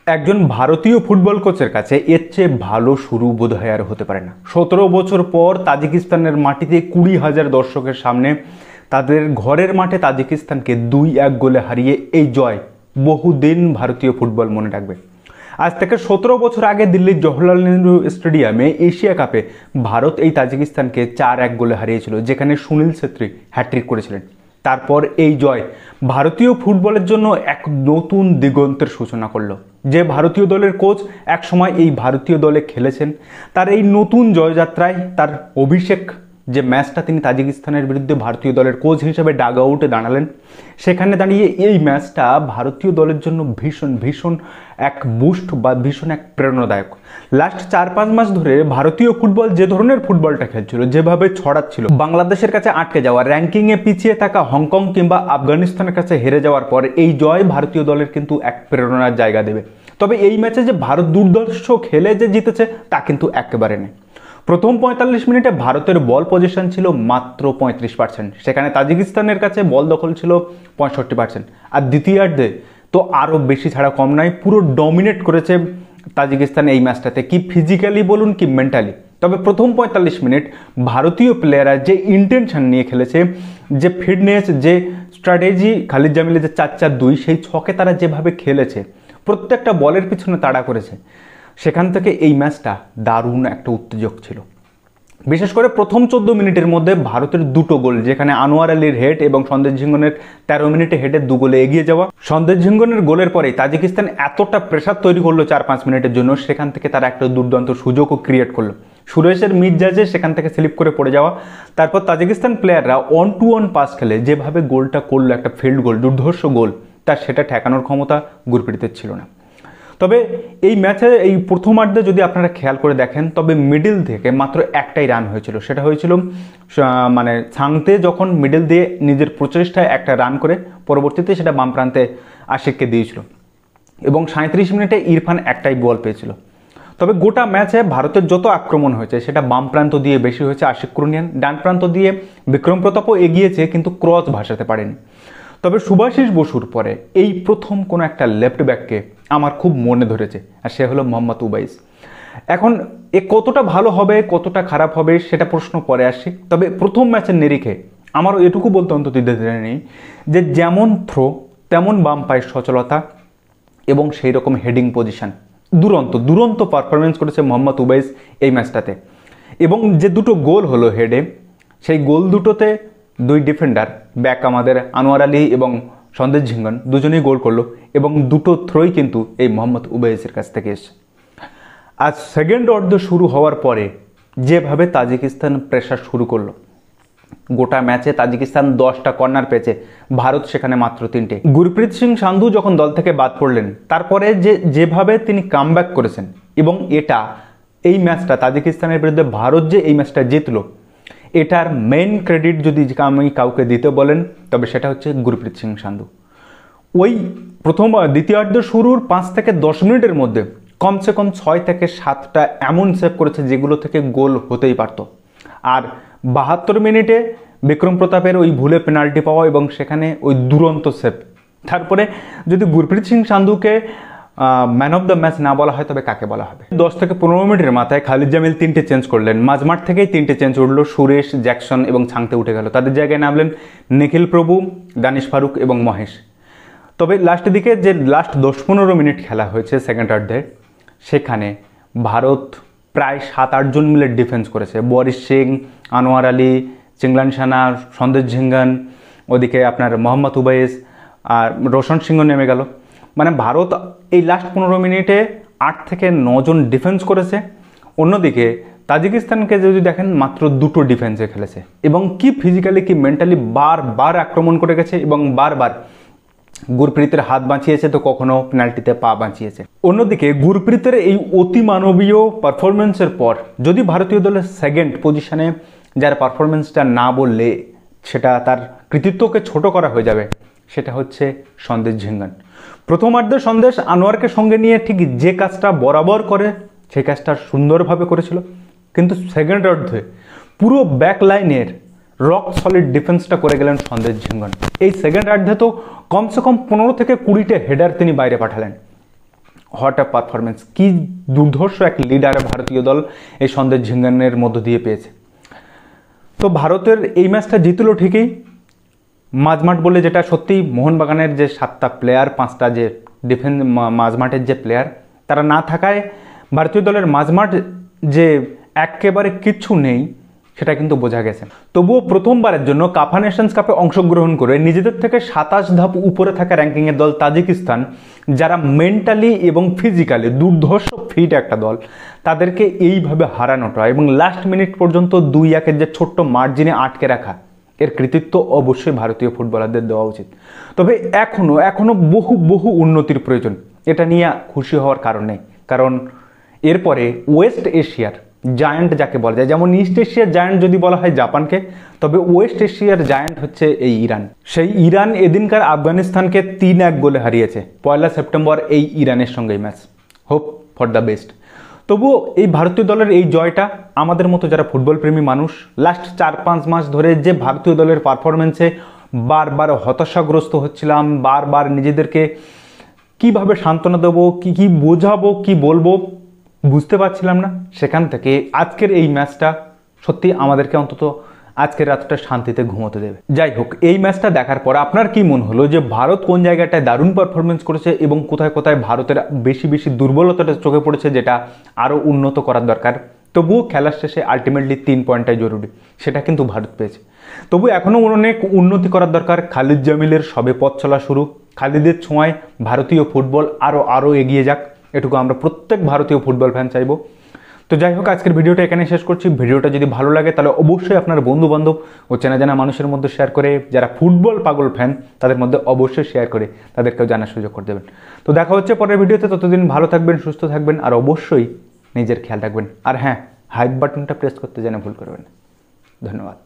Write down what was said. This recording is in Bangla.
একজন ভারতীয় ফুটবল কোচের কাছে এর চেয়ে ভালো শুরু বোধহয় আর হতে পারে না। 17 বছর পর তাজিকিস্তানের মাটিতে 20,000 দর্শকের সামনে তাদের ঘরের মাঠে তাজিকিস্তানকে 2-1 গোলে হারিয়ে এই জয় বহুদিন ভারতীয় ফুটবল মনে রাখবে। আজ থেকে 17 বছর আগে দিল্লির জওহরলাল নেহরু স্টেডিয়ামে এশিয়া কাপে ভারত এই তাজিকিস্তানকে 4-1 গোলে হারিয়েছিল, যেখানে সুনীল ছেত্রী হ্যাট্রিক করেছিলেন। তারপর এই জয় ভারতীয় ফুটবলের জন্য এক নতুন দিগন্তের সূচনা করলো। যে ভারতীয় দলের কোচ একসময় এই ভারতীয় দলে খেলেছেন, তার এই নতুন জয়যাত্রায় তার অভিষেক যে ম্যাচটা তিনি তাজিকিস্তানের বিরুদ্ধে ভারতীয় দলের কোচ হিসেবে ডাগ আউটে দাঁড়ালেন, সেখানে দাঁড়িয়ে এই ম্যাচটা ভারতীয় দলের জন্য ভীষণ এক বুস্ট বা ভীষণ এক প্রেরণাদায়ক। লাস্ট 4-5 মাস ধরে ভারতীয় ফুটবল যে ধরনের ফুটবলটা খেলছিল, যেভাবে ছড়াচ্ছিল, বাংলাদেশের কাছে আটকে যাওয়া, র্যাঙ্কিংয়ে পিছিয়ে থাকা হংকং কিংবা আফগানিস্তানের কাছে হেরে যাওয়ার পর এই জয় ভারতীয় দলের কিন্তু এক প্রেরণার জায়গা দেবে। তবে এই ম্যাচে যে ভারত দুর্ধর্ষ খেলে যে জিতেছে তা কিন্তু একেবারে নেই। প্রথম 45 মিনিটে ভারতের বল পজিশন ছিল মাত্র 35%, সেখানে তাজিকিস্তানের কাছে বল দখল ছিল 65%, আর দ্বিতীয়ার্ধে তো আরও বেশি ছাড়া কম নয়, পুরো ডমিনেট করেছে তাজিকিস্তান এই ম্যাচটাতে, কি ফিজিক্যালি বলুন কি মেন্টালি। তবে প্রথম 45 মিনিট ভারতীয় প্লেয়াররা যে ইন্টেনশন নিয়ে খেলেছে, যে ফিটনেস, যে স্ট্র্যাটেজি, খালিদ জামিলের যে 4-4-2 সেই ছকে তারা যেভাবে খেলেছে, প্রত্যেকটা বলের পিছনে তাড়া করেছে, সেখান থেকে এই ম্যাচটা দারুণ একটা উত্তেজক ছিল। বিশেষ করে প্রথম 14 মিনিটের মধ্যে ভারতের দুটো গোল, যেখানে আনোয়ার আলীর হেড এবং সন্দেশ ঝিঙ্গনের 13 মিনিটে হেডের 2 গোলে এগিয়ে যাওয়া। সন্দেশ ঝিঙ্গনের গোলের পরেই তাজিকিস্তান এতটা প্রেসার তৈরি করলো 4-5 মিনিটের জন্য, সেখান থেকে তারা একটা দুর্দান্ত সুযোগও ক্রিয়েট করলো। সুরেশের মির্জাজে সেখান থেকে স্লিপ করে পড়ে যাওয়া, তারপর তাজিকিস্তান প্লেয়াররা 1-to-1 পাস খেলে যেভাবে গোলটা করলো, একটা ফিল্ড গোল, দুর্ধর্ষ গোল, তার সেটা ঠেকানোর ক্ষমতা গুরপ্রীতের ছিল না। তবে এই ম্যাচে এই প্রথমার্ধে যদি আপনারা খেয়াল করে দেখেন, তবে মিডল থেকে মাত্র একটাই রান হয়েছিল, সেটা হয়েছিল মানে ছাংতে যখন মিডল দিয়ে নিজের প্রচেষ্টায় একটা রান করে পরবর্তীতে সেটা বাম প্রান্তে আশিককে দিয়েছিল, এবং 37 মিনিটে ইরফান একটাই বল পেয়েছিল। তবে গোটা ম্যাচে ভারতের যত আক্রমণ হয়েছে সেটা বাম প্রান্ত দিয়ে বেশি হয়েছে আশিক কুরনিয়ান, ডান প্রান্ত দিয়ে বিক্রম প্রতাপও এগিয়েছে কিন্তু ক্রস ভাসাতে পারেনি। তবে সুভাশিস বসুর পরে এই প্রথম কোনো একটা লেফট ব্যাককে আমার খুব মনে ধরেছে, আর সে হলো মোহাম্মদ উবাইস। এখন এ কতটা ভালো হবে কতটা খারাপ হবে সেটা প্রশ্ন পরে আসে, তবে প্রথম ম্যাচের নিরিখে আমারও এটুকু বলতে অন্তত দ্বিধা নেই যে যেমন থ্রো তেমন বাম পায়ের সচলতা এবং সেই রকম হেডিং পজিশন, দুরন্ত পারফরমেন্স করেছে মোহাম্মদ উবাইস এই ম্যাচটাতে। এবং যে দুটো গোল হলো হেডে, সেই গোল দুটোতে দুই ডিফেন্ডার ব্যাক আমাদের আনোয়ার আলী এবং সন্দেশ ঝিঙ্গন দুজনেই গোল করলো, এবং দুটো থ্রোই কিন্তু এই মোহাম্মদ উবাইসের কাছ থেকে এসছে। আজ সেকেন্ড অর্ধ শুরু হওয়ার পরে যেভাবে তাজিকিস্তান প্রেসার শুরু করলো, গোটা ম্যাচে তাজিকিস্তান 10টা কর্নার পেয়েছে, ভারত সেখানে মাত্র 3টে। গুরপ্রীত সিং সান্ধু যখন দল থেকে বাদ পড়লেন, তারপরে যেভাবে তিনি কামব্যাক করেছেন, এবং এটা এই ম্যাচটা তাজিকিস্তানের বিরুদ্ধে ভারত যে এই ম্যাচটা জিতলো, এটার মেইন ক্রেডিট যদি আমি কাউকে দিতে বলেন তবে সেটা হচ্ছে গুরপ্রীত সিং সান্ধু। ওই দ্বিতীয়ার্ধ শুরুর 5 থেকে 10 মিনিটের মধ্যে কমসে কম 6 থেকে 7টা এমন সেভ করেছে যেগুলো থেকে গোল হতেই পারত। আর 72 মিনিটে বিক্রম প্রতাপের ওই ভুলে পেনাল্টি পাওয়া এবং সেখানে ওই দুরন্ত সেভ। তারপরে যদি গুরপ্রীত সিং সান্ধুকে ম্যান অফ দ্য ম্যাচ না বলা হয় তবে কাকে বলা হবে? 10 থেকে 15 মিনিটের মাথায় খালিদ জামিল 3টে চেঞ্জ করলেন, মাঝমাঠ থেকেই 3টে চেঞ্জ উঠলো, সুরেশ, জ্যাকসন এবং ছাংতে উঠে গেল। তাদের জায়গায় নামলেন নিখিল প্রভু, দানিশ ফারুক এবং মহেশ। তবে লাস্টের দিকে যে লাস্ট 10-15 মিনিট খেলা হয়েছে সেকেন্ড অর্ধে, সেখানে ভারত প্রায় 7-8 জন মিলে ডিফেন্স করেছে। বরিশ সিং, আনোয়ার আলী, চিংলান সানা, সন্দেশ ঝিঙ্গন, ওদিকে আপনার মোহাম্মদ উবাইস আর রোশন সিংহ নেমে গেল। মানে ভারত এই লাস্ট 15 মিনিটে 8 থেকে 9 জন ডিফেন্স করেছে। অন্যদিকে তাজিকিস্তানকে যদি দেখেন, মাত্র 2টো ডিফেন্সে খেলেছে, এবং কি ফিজিক্যালি কি মেন্টালি বারবার আক্রমণ করে গেছে এবং বারবার গুরপ্রীতের হাত বাঁচিয়েছে, তো কখনো পেনাল্টিতে পা বাঁচিয়েছে। অন্যদিকে গুরপ্রীতের এই অতিমানবীয় পারফরমেন্সের পর যদি ভারতীয় দলের সেকেন্ড পজিশনে যার পারফরমেন্সটা না বললে সেটা তার কৃতিত্বকে ছোট করা হয়ে যাবে, সেটা হচ্ছে সন্দেশ ঝিঙ্গন। প্রথমার্ধে সন্দেশ আনোয়ারকে সঙ্গে নিয়ে ঠিক যে কাজটা বরাবর করে সেই কাজটা সুন্দরভাবে করেছিল, কিন্তু সেকেন্ড অর্ধে পুরো ব্যাক লাইনের রক সলিড ডিফেন্সটা করে গেলেন সন্দেশ ঝিঙ্গন। এই সেকেন্ড অর্ধে তো কমসে কম 15 থেকে 20টে হেডার তিনি বাইরে পাঠালেন। হোয়াট আ পারফরমেন্স, কি দুর্ধর্ষ এক লিডার ভারতীয় দল এই সন্দেশ ঝিঙ্গানের মধ্য দিয়ে পেয়েছে। তো ভারতের এই ম্যাচটা জিতলো ঠিকই, মাঝমাঠ বলে যেটা সত্যি মোহনবাগানের যে 7টা প্লেয়ার 5টা যে ডিফেন্স মাঝমাঠের যে প্লেয়ার তারা না থাকায় ভারতীয় দলের মাঝমাঠ যে একেবারে কিচ্ছু নেই সেটা কিন্তু বোঝা গেছে। তবুও প্রথমবারের জন্য কাফা নেশনস কাপে অংশগ্রহণ করে নিজেদের থেকে 27 ধাপ উপরে থাকা র্যাঙ্কিংয়ের দল তাজিকিস্তান, যারা মেন্টালি এবং ফিজিক্যালি দুর্ধর্ষ ফিট একটা দল, তাদেরকে এইভাবে হারানোটা এবং লাস্ট মিনিট পর্যন্ত 2-1 যে ছোট্ট মার্জিনে আটকে রাখা, এর কৃতিত্ব অবশ্যই ভারতীয় ফুটবলারদের দেওয়া উচিত। তবে এখনো বহু উন্নতির প্রয়োজন, এটা নিয়ে খুশি হওয়ার কারণ নেই। কারণ এরপরে ওয়েস্ট এশিয়ার জায়ান্ট যাকে বলা যায়, যেমন ইস্ট এশিয়ার জায়ান্ট যদি বলা হয় জাপানকে, তবে ওয়েস্ট এশিয়ার জায়ান্ট হচ্ছে এই ইরান। সেই ইরান এদিনকার আফগানিস্তানকে 3-1 গোলে হারিয়েছে। 1 সেপ্টেম্বর এই ইরানের সঙ্গেই match. Hope for the best. তবুও এই ভারতীয় দলের এই জয়টা আমাদের মতো যারা ফুটবল প্রেমী মানুষ, লাস্ট 4-5 মাস ধরে যে ভারতীয় দলের পারফরমেন্সে বারবার হতাশাগ্রস্ত হচ্ছিলাম, বারবার নিজেদেরকে কিভাবে সান্ত্বনা দেবো, কি বোঝাবো, কি বলবো বুঝতে পারছিলাম না, সেখান থেকে আজকের এই ম্যাচটা সত্যি আমাদেরকে অন্তত আজকের রাতটা শান্তিতে ঘুমোতে দেবে। যাই হোক, এই ম্যাচটা দেখার পর আপনার কি মনে হলো যে ভারত কোন জায়গাটায় দারুণ পারফরমেন্স করেছে এবং কোথায় কোথায় ভারতের বেশি দুর্বলতাটা চোখে পড়েছে যেটা আরও উন্নত করার দরকার? তবুও খেলার শেষে আলটিমেটলি 3 পয়েন্টটাই জরুরি, সেটা কিন্তু ভারত পেয়েছে। তবু এখনও অনেক উন্নতি করার দরকার। খালিদ জামিলের সবে পথ চলা শুরু, খালিদের ছোঁয়ায় ভারতীয় ফুটবল আরও এগিয়ে যাক, এটুকু আমরা প্রত্যেক ভারতীয় ফুটবল ফ্যান চাইবো। তো যাই হোক, আজকের ভিডিওটা এখানে শেষ করছি। ভিডিওটা যদি ভালো লাগে তাহলে অবশ্যই আপনার বন্ধু বান্ধব ও চেনা জানা মানুষের মধ্যে শেয়ার করে, যারা ফুটবল পাগল ফ্যান তাদের মধ্যে অবশ্যই শেয়ার করে তাদেরকেও জানার সুযোগ করে দেবেন। তো দেখা হচ্ছে পরের ভিডিওতে, ততদিন ভালো থাকবেন, সুস্থ থাকবেন আর অবশ্যই নিজের খেয়াল রাখবেন। আর হ্যাঁ, হাইপ বাটনটা প্রেস করতে যেন ভুল করবেন না। ধন্যবাদ।